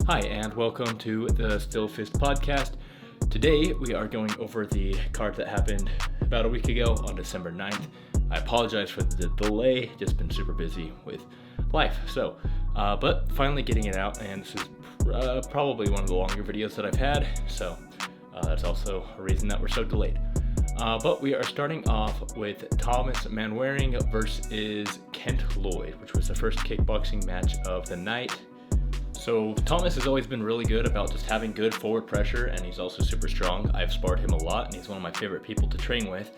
Hi, and welcome to the Steelfist podcast. Today, we are going over the card that happened about a week ago on December 9th. I apologize for the delay, just been super busy with life. But finally getting it out, and this is probably one of the longer videos that I've had, so that's also a reason that we're so delayed. But we are starting off with Thomas Manwaring versus Kent Lloyd, which was the first kickboxing match of the night. So Thomas has always been really good about just having good forward pressure, and he's also super strong. I've sparred him a lot, and he's one of my favorite people to train with.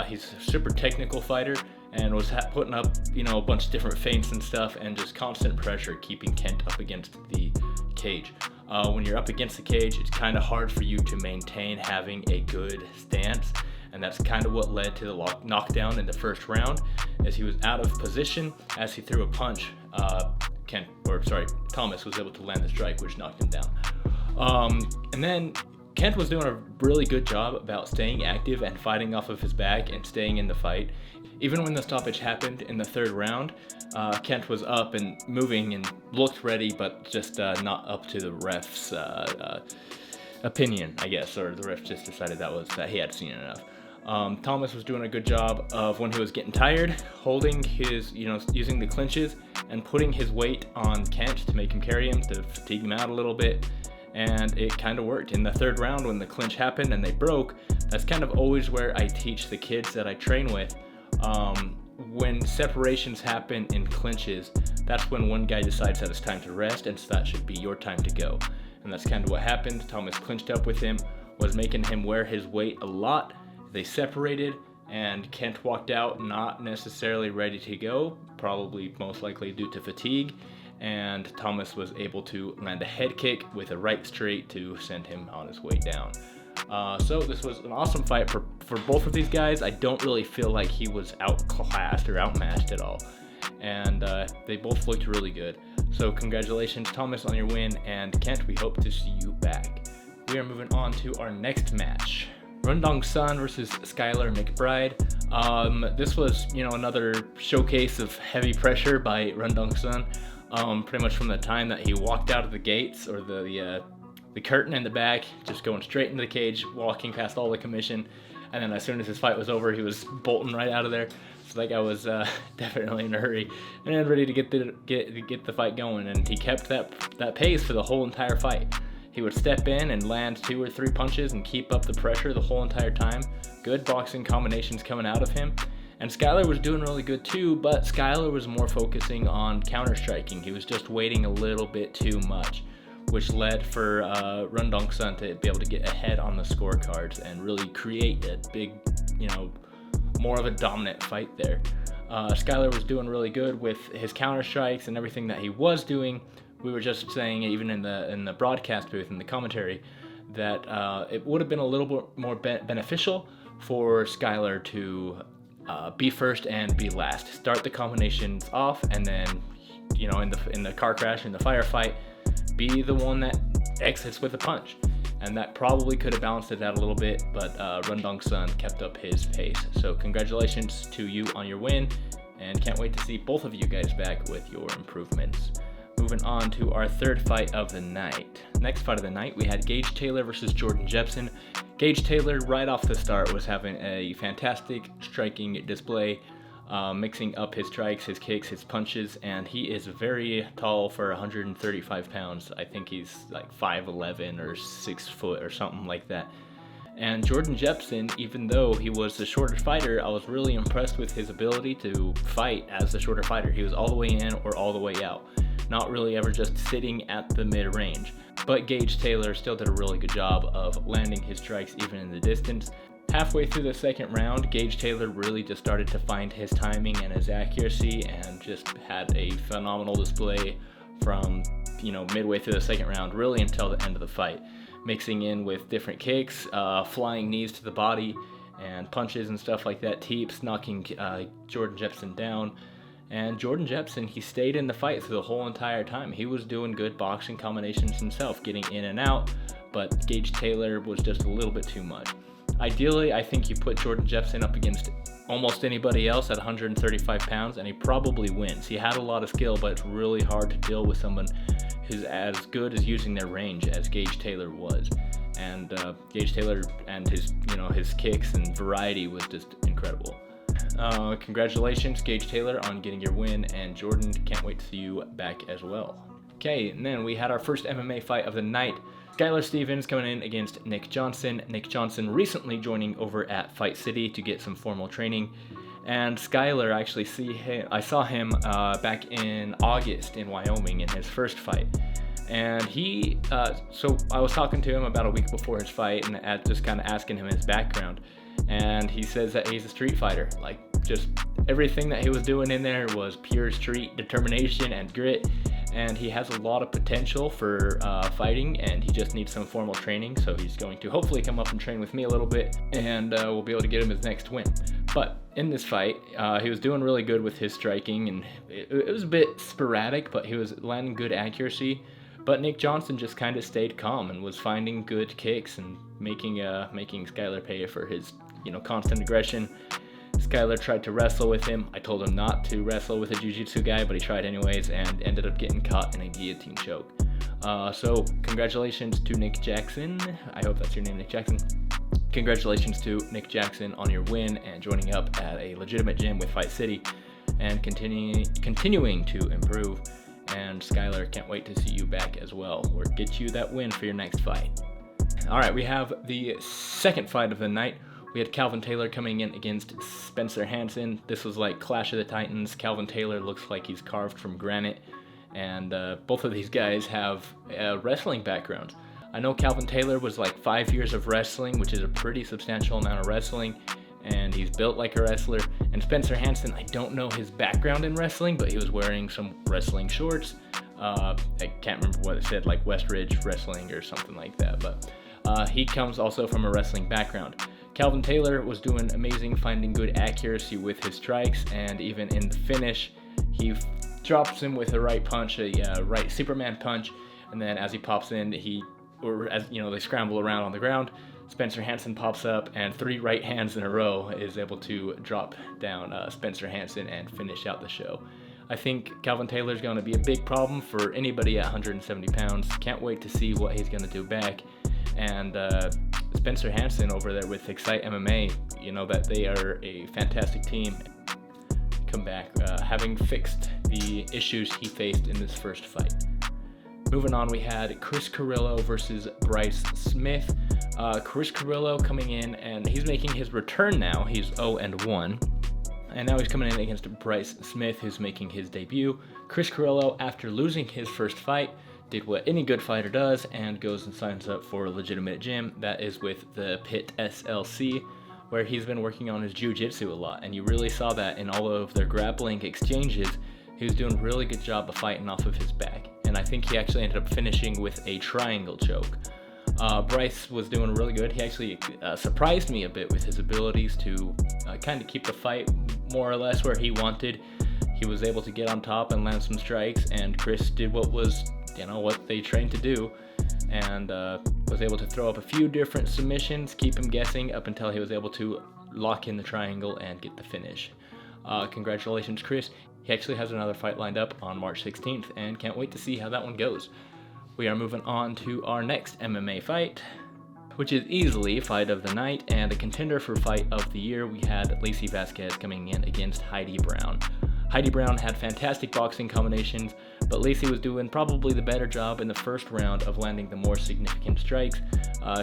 He's a super technical fighter, and was putting up, a bunch of different feints and stuff, and just constant pressure, keeping Kent up against the cage. When you're up against the cage, it's kind of hard for you to maintain having a good stance, and that's kind of what led to the knockdown in the first round, as he was out of position as he threw a punch. Thomas was able to land the strike, which knocked him down. And then Kent was doing a really good job about staying active and fighting off of his back and staying in the fight. Even when the stoppage happened in the third round, Kent was up and moving and looked ready, but just not up to the ref's opinion, I guess, or the ref just decided that he had seen enough. Thomas was doing a good job of, when he was getting tired, holding his, using the clinches and putting his weight on Kent to make him carry him, to fatigue him out a little bit. And it kind of worked. In the third round, when the clinch happened and they broke, that's kind of always where I teach the kids that I train with. When separations happen in clinches, that's when one guy decides that it's time to rest, and so that should be your time to go. And that's kind of what happened. Thomas clinched up with him, was making him wear his weight a lot. They separated, and Kent walked out not necessarily ready to go, probably most likely due to fatigue, and Thomas was able to land a head kick with a right straight to send him on his way down. So this was an awesome fight for both of these guys. I don't really feel like he was outclassed or outmatched at all, and they both looked really good. So congratulations, Thomas, on your win, and Kent, we hope to see you back. We are moving on to our next match. Rundong Sun versus Skylar McBride. This was, another showcase of heavy pressure by Rundong Sun. Pretty much from the time that he walked out of the gates, or the curtain in the back, just going straight into the cage, walking past all the commission, and then as soon as his fight was over, he was bolting right out of there. So that guy was definitely in a hurry and ready to get the fight going, and he kept that pace for the whole entire fight. He would step in and land 2 or 3 punches and keep up the pressure the whole entire time. Good boxing combinations coming out of him. And Skylar was doing really good too, but Skylar was more focusing on counter-striking. He was just waiting a little bit too much, which led for Rundong Sun to be able to get ahead on the scorecards and really create a big, more of a dominant fight there. Skylar was doing really good with his counter-strikes and everything that he was doing. We were just saying, even in the broadcast booth, in the commentary, that it would have been a little bit more beneficial for Skylar to be first and be last. Start the combinations off, and then, in the car crash, in the firefight, be the one that exits with a punch. And that probably could have balanced it out a little bit, but Rundong Sun kept up his pace. So congratulations to you on your win, and can't wait to see both of you guys back with your improvements. Moving on to our third fight of the night. Next fight of the night, we had Gage Taylor versus Jordan Jepson. Gage Taylor, right off the start, was having a fantastic striking display, mixing up his strikes, his kicks, his punches, and he is very tall for 135 pounds. I think he's like 5'11 or 6 foot or something like that. And Jordan Jepson, even though he was the shorter fighter, I was really impressed with his ability to fight as the shorter fighter. He was all the way in or all the way out, not really ever just sitting at the mid-range. But Gage Taylor still did a really good job of landing his strikes even in the distance. Halfway through the second round, Gage Taylor really just started to find his timing and his accuracy, and just had a phenomenal display from, midway through the second round, really until the end of the fight. Mixing in with different kicks, flying knees to the body, and punches and stuff like that, teeps, knocking Jordan Jepson down. And Jordan Jepson, he stayed in the fight through the whole entire time. He was doing good boxing combinations himself, getting in and out, but Gage Taylor was just a little bit too much. Ideally, I think you put Jordan Jepson up against almost anybody else at 135 pounds, and he probably wins. He had a lot of skill, but it's really hard to deal with someone is as good as using their range as Gage Taylor was. And Gage Taylor and his kicks and variety was just incredible. Congratulations, Gage Taylor, on getting your win, and Jordan, can't wait to see you back as well. Okay, and then we had our first MMA fight of the night. Skylar Stevens coming in against Nick Johnson. Nick Johnson recently joining over at Fight City to get some formal training. And Skylar, I saw him back in August in Wyoming in his first fight. And so I was talking to him about a week before his fight and just kind of asking him his background. And he says that he's a street fighter. Like, just everything that he was doing in there was pure street determination and grit. And he has a lot of potential for fighting, and he just needs some formal training. So he's going to hopefully come up and train with me a little bit, and we'll be able to get him his next win. But in this fight, he was doing really good with his striking, and it was a bit sporadic, but he was landing good accuracy. But Nick Johnson just kind of stayed calm and was finding good kicks and making Skylar pay for his constant aggression. Skylar tried to wrestle with him. I told him not to wrestle with a jiu-jitsu guy, but he tried anyways and ended up getting caught in a guillotine choke. So congratulations to Nick Jackson. I hope that's your name, Nick Jackson. Congratulations to Nick Jackson on your win and joining up at a legitimate gym with Fight City and continuing to improve. And Skylar, can't wait to see you back as well, or get you that win for your next fight. All right, we have the second fight of the night. We had Calvin Taylor coming in against Spencer Hansen. This was like Clash of the Titans. Calvin Taylor looks like he's carved from granite, and both of these guys have wrestling backgrounds. I know Calvin Taylor was like 5 years of wrestling, which is a pretty substantial amount of wrestling, and he's built like a wrestler. And Spencer Hansen, I don't know his background in wrestling, but he was wearing some wrestling shorts. I can't remember what it said, like Westridge Wrestling or something like that, but he comes also from a wrestling background. Calvin Taylor was doing amazing, finding good accuracy with his strikes, and even in the finish, he drops him with a right punch, a right Superman punch, and then as he pops in, they scramble around on the ground. Spencer Hansen pops up, and 3 right hands in a row is able to drop down Spencer Hansen and finish out the show. I think Calvin Taylor is going to be a big problem for anybody at 170 pounds. Can't wait to see what he's going to do back. And Spencer Hansen over there with Excite MMA, that they are a fantastic team. Come back, having fixed the issues he faced in this first fight. Moving on, we had Chris Carrillo versus Bryce Smith. Chris Carrillo coming in, and he's making his return now. He's 0-1. And now he's coming in against Bryce Smith, who's making his debut. Chris Carrillo, after losing his first fight, did what any good fighter does and goes and signs up for a legitimate gym. That is with the Pit SLC, where he's been working on his jiu-jitsu a lot. And you really saw that in all of their grappling exchanges. He was doing a really good job of fighting off of his back. And I think he actually ended up finishing with a triangle choke. Bryce was doing really good. He actually surprised me a bit with his abilities to kind of keep the fight more or less where he wanted. He was able to get on top and land some strikes, and Chris did what was, what they trained to do, and was able to throw up a few different submissions, keep him guessing up until he was able to lock in the triangle and get the finish. Congratulations, Chris. He actually has another fight lined up on March 16th, and can't wait to see how that one goes. We are moving on to our next MMA fight, which is easily fight of the night and a contender for fight of the year. We had Lacey Vasquez coming in against Heidi Brown. Heidi Brown had fantastic boxing combinations, but Lacey was doing probably the better job in the first round of landing the more significant strikes.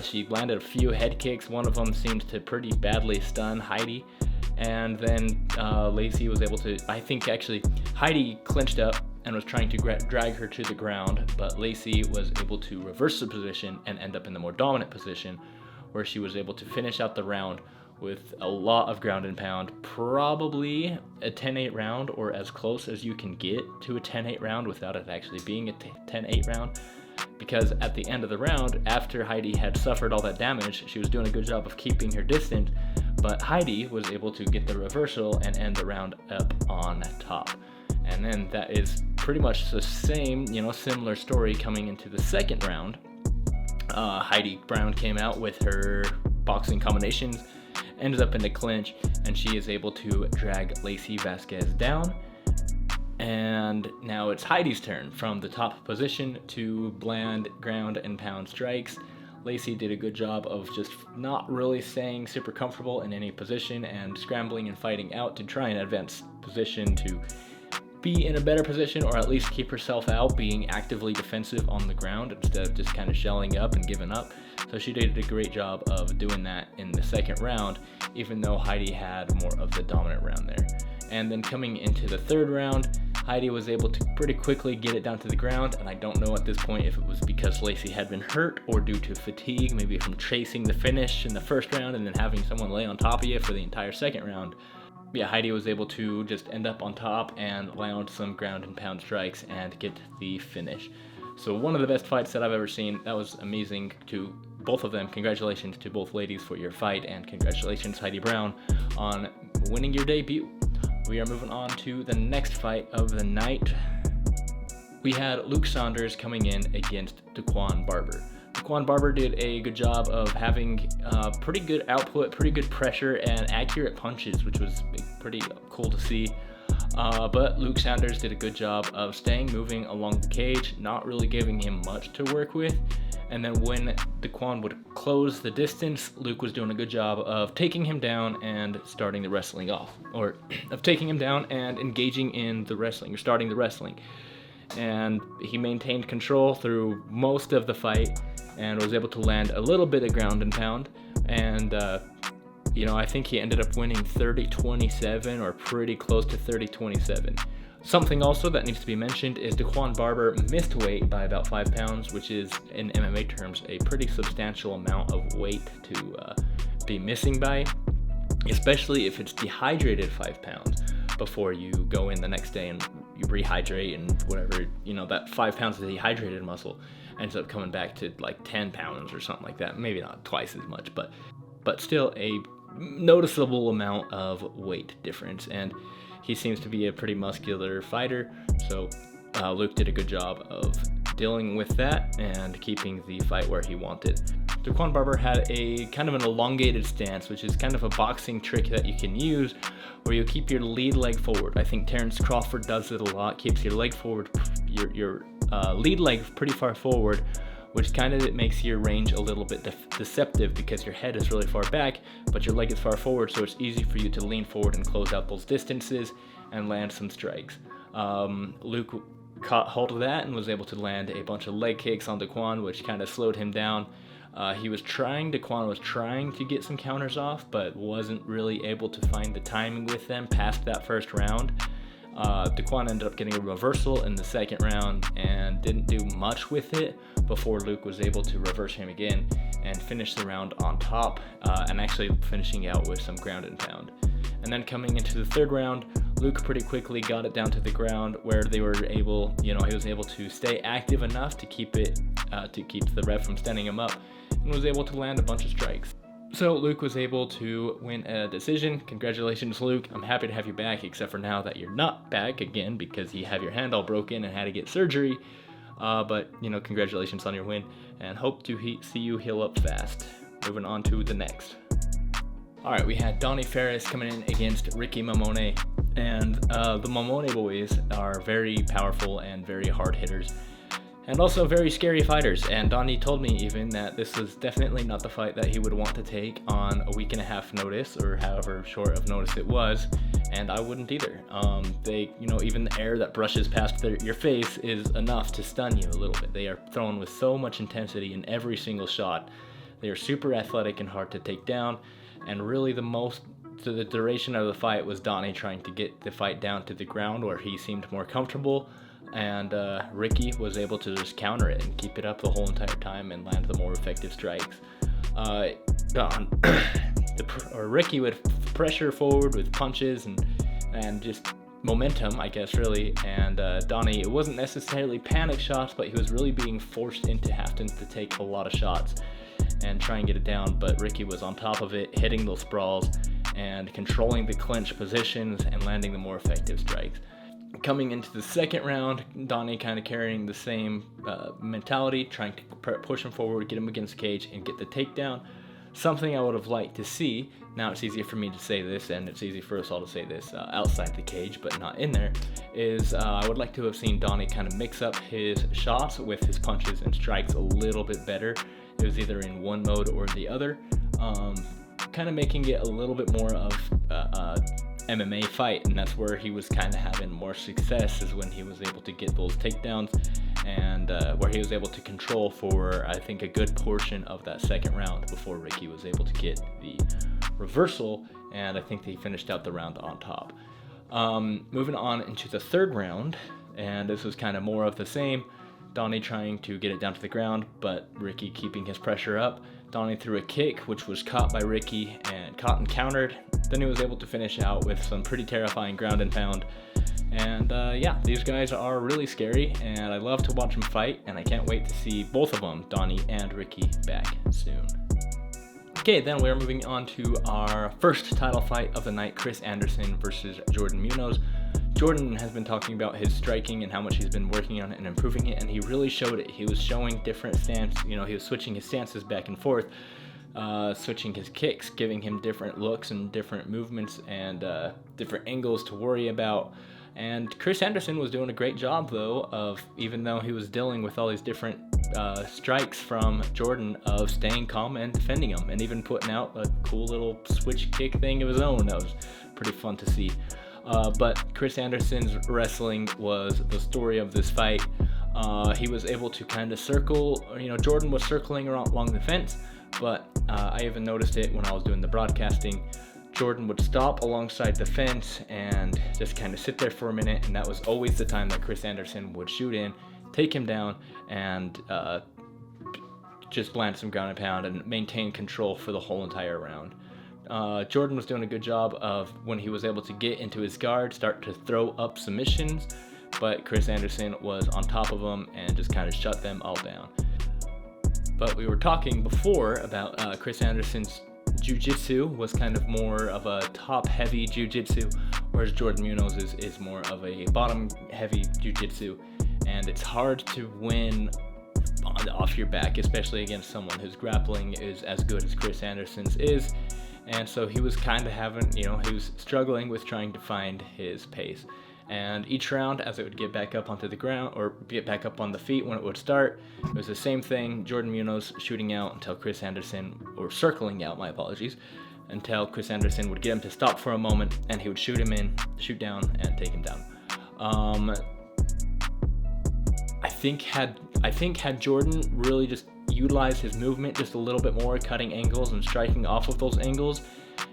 She landed a few head kicks. One of them seemed to pretty badly stun Heidi. And then Lacey was able to, I think actually, Heidi clinched up and was trying to drag her to the ground, but Lacey was able to reverse the position and end up in the more dominant position, where she was able to finish out the round with a lot of ground and pound, probably a 10-8 round, or as close as you can get to a 10-8 round without it actually being a 10-8 round. Because at the end of the round, after Heidi had suffered all that damage, she was doing a good job of keeping her distance, but Heidi was able to get the reversal and end the round up on top. And then that is pretty much the same, similar story coming into the second round. Heidi Brown came out with her boxing combinations, ended up in the clinch, and she is able to drag Lacey Vasquez down. And now it's Heidi's turn from the top position to land ground and pound strikes. Lacey did a good job of just not really staying super comfortable in any position and scrambling and fighting out to try and advance position to be in a better position, or at least keep herself out, being actively defensive on the ground instead of just kind of shelling up and giving up. So she did a great job of doing that in the second round, even though Heidi had more of the dominant round there. And then coming into the third round, Heidi was able to pretty quickly get it down to the ground, and I don't know at this point if it was because Lacey had been hurt or due to fatigue, maybe from chasing the finish in the first round and then having someone lay on top of you for the entire second round. Yeah, Heidi was able to just end up on top and land some ground and pound strikes and get the finish. So one of the best fights that I've ever seen. That was amazing to both of them. Congratulations to both ladies for your fight, and congratulations, Heidi Brown, on winning your debut. We are moving on to the next fight of the night. We had Luke Saunders coming in against Daquan Barber. Daquan Barber did a good job of having pretty good output, pretty good pressure, and accurate punches, which was pretty cool to see. But Luke Saunders did a good job of staying moving along the cage, not really giving him much to work with. And then when Daquan would close the distance, Luke was doing a good job of taking him down and starting the wrestling off, or of taking him down and engaging in the wrestling, or starting the wrestling. And he maintained control through most of the fight and was able to land a little bit of ground and pound. And, I think he ended up winning 30-27 or pretty close to 30-27. Something also that needs to be mentioned is Daquan Barber missed weight by about 5 pounds, which is, in MMA terms, a pretty substantial amount of weight to be missing by, especially if it's dehydrated 5 pounds before you go in the next day and you rehydrate and whatever, that 5 pounds of dehydrated muscle ends up coming back to like 10 pounds or something like that. Maybe not twice as much, but still a noticeable amount of weight difference. And he seems to be a pretty muscular fighter, so Luke did a good job of dealing with that and keeping the fight where he wanted. Daquan Barber had a kind of an elongated stance, which is kind of a boxing trick that you can use where you keep your lead leg forward. I think Terrence Crawford does it a lot, keeps your leg forward, your lead leg pretty far forward, which kind of makes your range a little bit deceptive because your head is really far back, but your leg is far forward, so it's easy for you to lean forward and close out those distances and land some strikes. Luke caught hold of that and was able to land a bunch of leg kicks on Daquan, which kind of slowed him down. Daquan was trying to get some counters off, but wasn't really able to find the timing with them past that first round. Daquan ended up getting a reversal in the second round and didn't do much with it before Luke was able to reverse him again and finish the round on top, and actually finishing out with some ground and pound. And then coming into the third round, Luke pretty quickly got it down to the ground where they were able, he was able to stay active enough to keep the ref from standing him up, and was able to land a bunch of strikes. So Luke was able to win a decision. Congratulations, Luke. I'm happy to have you back, except for now that you're not back again because you have your hand all broken and had to get surgery. But congratulations on your win, and hope to see you heal up fast. Moving on to the next. All right, we had Donnie Ferris coming in against Ricky Mamone, and the Mamone boys are very powerful and very hard hitters, and also very scary fighters. And Donnie told me even that this was definitely not the fight that he would want to take on a week and a half notice, or however short of notice it was, and I wouldn't either. Even the air that brushes past your face is enough to stun you a little bit. They are thrown with so much intensity in every single shot. They are super athletic and hard to take down, and really the duration of the fight was Donnie trying to get the fight down to the ground where he seemed more comfortable, and Ricky was able to just counter it and keep it up the whole entire time and land the more effective strikes. Ricky would pressure forward with punches and just momentum, I guess, really, and Donnie, it wasn't necessarily panic shots, but he was really being forced into having to take a lot of shots and try and get it down, but Ricky was on top of it, hitting those sprawls and controlling the clinch positions and landing the more effective strikes. Coming into the second round, Donnie kind of carrying the same mentality, trying to push him forward, get him against the cage, and get the takedown. Something I would have liked to see, now it's easier for me to say this, and it's easy for us all to say this outside the cage, but not in there, is I would like to have seen Donnie kind of mix up his shots with his punches and strikes a little bit better. It was either in one mode or the other, kind of making it a little bit more of MMA fight, and that's where he was kind of having more success, is when he was able to get those takedowns, and where he was able to control for, I think, a good portion of that second round before Ricky was able to get the reversal, and I think he finished out the round on top. Moving on into the third round, and this was kind of more of the same. Donnie trying to get it down to the ground, but Ricky keeping his pressure up. Donnie threw a kick, which was caught by Ricky and caught and countered. Then he was able to finish out with some pretty terrifying ground and pound. And yeah, these guys are really scary, and I love to watch them fight, and I can't wait to see both of them, Donnie and Ricky, back soon. Okay, then we're moving on to our first title fight of the night, Chris Anderson versus Jordan Munoz. Jordan has been talking about his striking and how much he's been working on it and improving it, and he really showed it. He was showing different stance, he was switching his stances back and forth, switching his kicks, giving him different looks and different movements and different angles to worry about. And Chris Anderson was doing a great job, though, of, even though he was dealing with all these different strikes from Jordan, of staying calm and defending them, and even putting out a cool little switch kick thing of his own. That was pretty fun to see. But Chris Anderson's wrestling was the story of this fight. He was able to kind of circle, Jordan was circling along the fence, but I even noticed it when I was doing the broadcasting. Jordan would stop alongside the fence and just kind of sit there for a minute, and that was always the time that Chris Anderson would shoot in, take him down, and just land some ground and pound and maintain control for the whole entire round. Jordan was doing a good job of, when he was able to get into his guard, start to throw up submissions, but Chris Anderson was on top of him and just kind of shut them all down. But we were talking before about Chris Anderson's jiu-jitsu was kind of more of a top-heavy jiu-jitsu, whereas Jordan Munoz is more of a bottom-heavy jiu-jitsu, and it's hard to win off your back, especially against someone whose grappling is as good as Chris Anderson's is. And so he was kind of having, he was struggling with trying to find his pace. And each round, as it would get back up onto the ground, or get back up on the feet when it would start, it was the same thing. Jordan Munoz shooting out until Chris Anderson, or circling out, my apologies, until Chris Anderson would get him to stop for a moment, and he would shoot him in, shoot down, and take him down. I think had Jordan really just utilized his movement just a little bit more, cutting angles and striking off of those angles,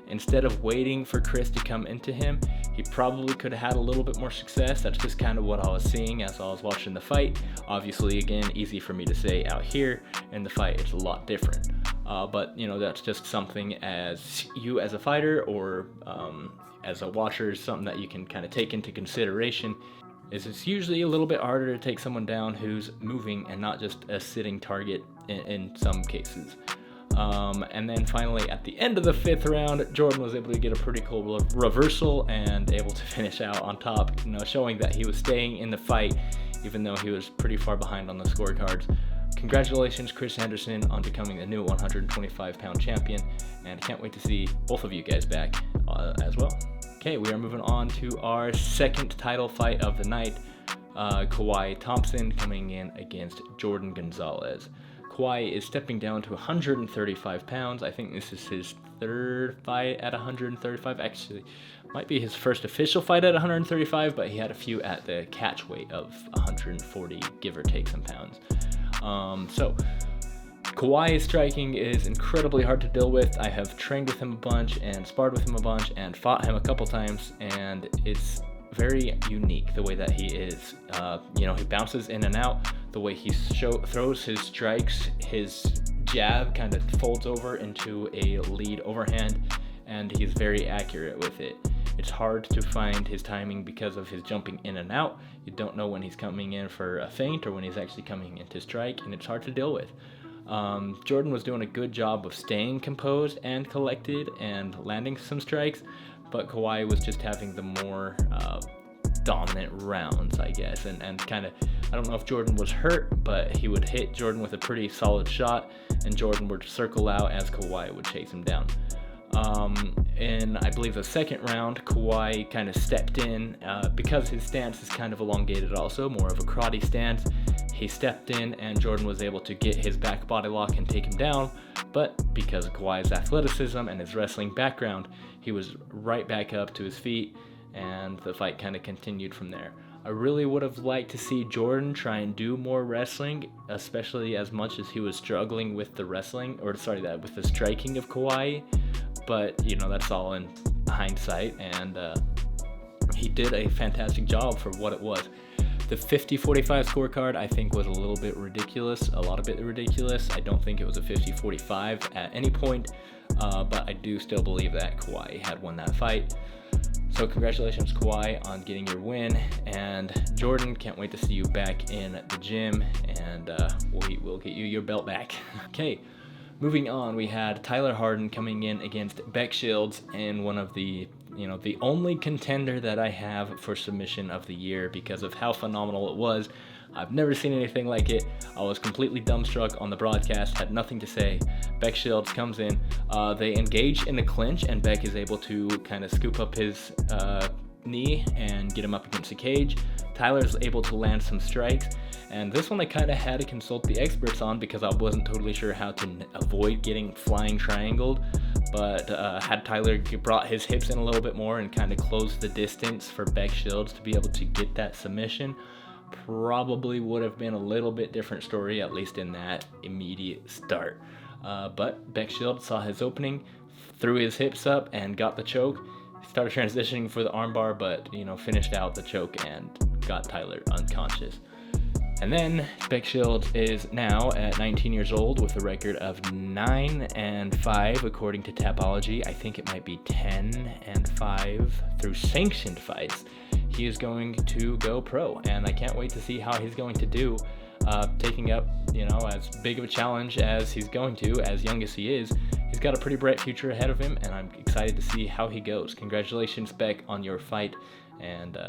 instead of waiting for Chris to come into him, he probably could have had a little bit more success. That's just kind of what I was seeing as I was watching the fight. Obviously, again, easy for me to say out here. In the fight, it's a lot different. But, that's just something as you as a fighter or as a watcher, something that you can kind of take into consideration. It's usually a little bit harder to take someone down who's moving and not just a sitting target in some cases. And then finally, at the end of the fifth round, Jordan was able to get a pretty cool reversal and able to finish out on top, showing that he was staying in the fight, even though he was pretty far behind on the scorecards. Congratulations, Chris Anderson, on becoming the new 125-pound champion, and I can't wait to see both of you guys back as well. Okay, we are moving on to our second title fight of the night. Kawhi Thompson coming in against Jordan Gonzalez. Kawhi is stepping down to 135 pounds. I think this is his third fight at 135. Actually, might be his first official fight at 135, but he had a few at the catch weight of 140, give or take some pounds. So Kawhi's striking is incredibly hard to deal with. I have trained with him a bunch and sparred with him a bunch and fought him a couple times, and it's very unique the way that he is. He bounces in and out. The way he throws his strikes, his jab kind of folds over into a lead overhand, and he's very accurate with it. It's hard to find his timing because of his jumping in and out. You don't know when he's coming in for a feint or when he's actually coming in to strike, and it's hard to deal with. Jordan was doing a good job of staying composed and collected and landing some strikes, but Kawhi was just having the more dominant rounds, I guess, and kind of, I don't know if Jordan was hurt, but he would hit Jordan with a pretty solid shot, and Jordan would circle out as Kawhi would chase him down. In, I believe, the second round, Kawhi kind of stepped in, because his stance is kind of elongated also, more of a karate stance. He stepped in and Jordan was able to get his back body lock and take him down, but because of Kawhi's athleticism and his wrestling background, he was right back up to his feet, and the fight kind of continued from there. I really would have liked to see Jordan try and do more wrestling, especially as much as he was struggling with the with the striking of Kawhi, but that's all in hindsight, and he did a fantastic job for what it was. The 50-45 scorecard, I think, was a lot of it ridiculous. I don't think it was a 50-45 at any point, but I do still believe that Kawhi had won that fight. So congratulations, Kawhi, on getting your win, and Jordan, can't wait to see you back in the gym, and we'll get you your belt back. Okay, moving on, we had Tyler Harden coming in against Beck Shields in one of the only contender that I have for submission of the year because of how phenomenal it was. I've never seen anything like it. I was completely dumbstruck on the broadcast, had nothing to say. Beck Shields comes in, they engage in a clinch, and Beck is able to kind of scoop up his knee and get him up against the cage. Tyler's able to land some strikes, and this one I kind of had to consult the experts on because I wasn't totally sure how to avoid getting flying triangled, but had Tyler brought his hips in a little bit more and kind of closed the distance for Beck Shields to be able to get that submission, probably would have been a little bit different story, at least in that immediate start. But Beck Shields saw his opening, threw his hips up, and got the choke. Started transitioning for the armbar, but finished out the choke and got Tyler unconscious. And then Beck Shields is now at 19 years old with a record of 9-5 according to Tapology. I think it might be 10-5 through sanctioned fights. He is going to go pro, and I can't wait to see how he's going to do, taking up, as big of a challenge as he's going to, as young as he is. He's got a pretty bright future ahead of him, and I'm excited to see how he goes. Congratulations, Beck, on your fight, and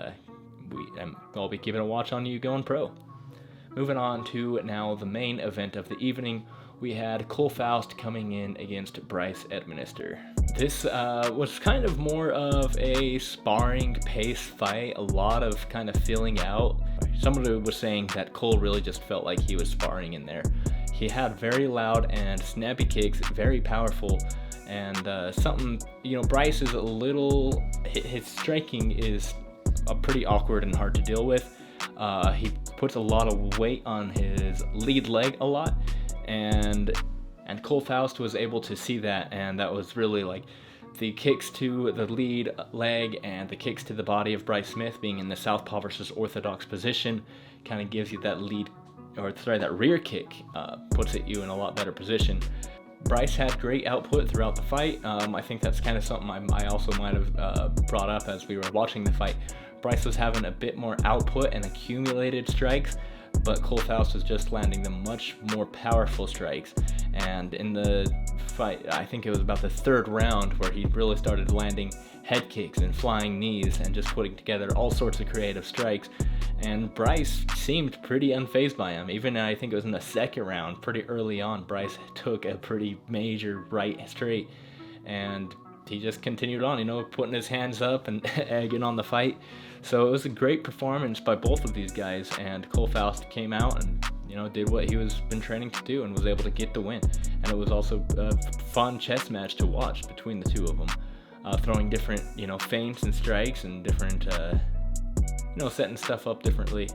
I'll be giving a watch on you going pro. Moving on to now the main event of the evening, we had Cole Faust coming in against Bryce Edminister. This was kind of more of a sparring pace fight, a lot of kind of feeling out. Somebody was saying that Cole really just felt like he was sparring in there. He had very loud and snappy kicks, very powerful, and Bryce is his striking is pretty awkward and hard to deal with. He puts a lot of weight on his lead leg a lot, and Cole Faust was able to see that, and that was really like the kicks to the lead leg and the kicks to the body of Bryce Smith being in the southpaw versus orthodox position kind of gives you that rear kick, puts you in a lot better position. Bryce had great output throughout the fight. I think that's kind of something I also might have brought up as we were watching the fight. Bryce was having a bit more output and accumulated strikes, but Cole Faust was just landing the much more powerful strikes. And in the fight, I think it was about the third round where he really started landing head kicks and flying knees and just putting together all sorts of creative strikes. And Bryce seemed pretty unfazed by him. Even I think it was in the second round, pretty early on, Bryce took a pretty major right straight, and he just continued on, putting his hands up and egging on the fight. So it was a great performance by both of these guys, and Cole Faust came out and did what he was been training to do and was able to get the win. And it was also a fun chess match to watch between the two of them, throwing different feints and strikes and different setting stuff up differently.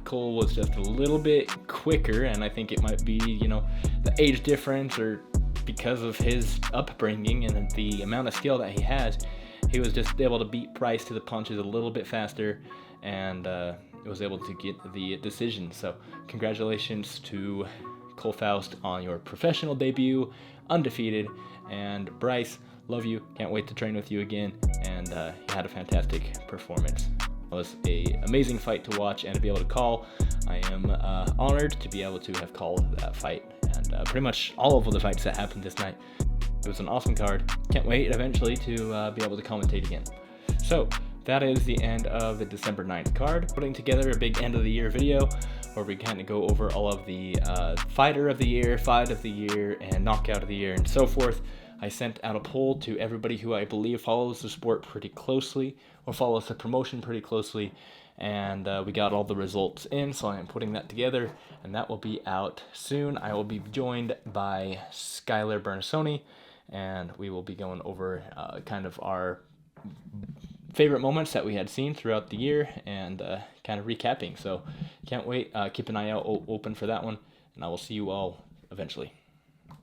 Cole was just a little bit quicker, and I think it might be the age difference or because of his upbringing and the amount of skill that he has. He was just able to beat Bryce to the punches a little bit faster, and was able to get the decision. So congratulations to Cole Faust on your professional debut, undefeated. And Bryce, love you, can't wait to train with you again, and you had a fantastic performance. It was an amazing fight to watch and to be able to call. I am honored to be able to have called that fight, and pretty much all of the fights that happened this night. It was an awesome card. Can't wait eventually to be able to commentate again. So, that is the end of the December 9th card. Putting together a big end of the year video where we kind of go over all of the fighter of the year, fight of the year, and knockout of the year, and so forth. I sent out a poll to everybody who I believe follows the sport pretty closely or follows the promotion pretty closely, and we got all the results in, so I am putting that together, and that will be out soon. I will be joined by Skylar Bernasoni, and we will be going over kind of our favorite moments that we had seen throughout the year and kind of recapping. So can't wait. Keep an eye out open for that one, and I will see you all eventually.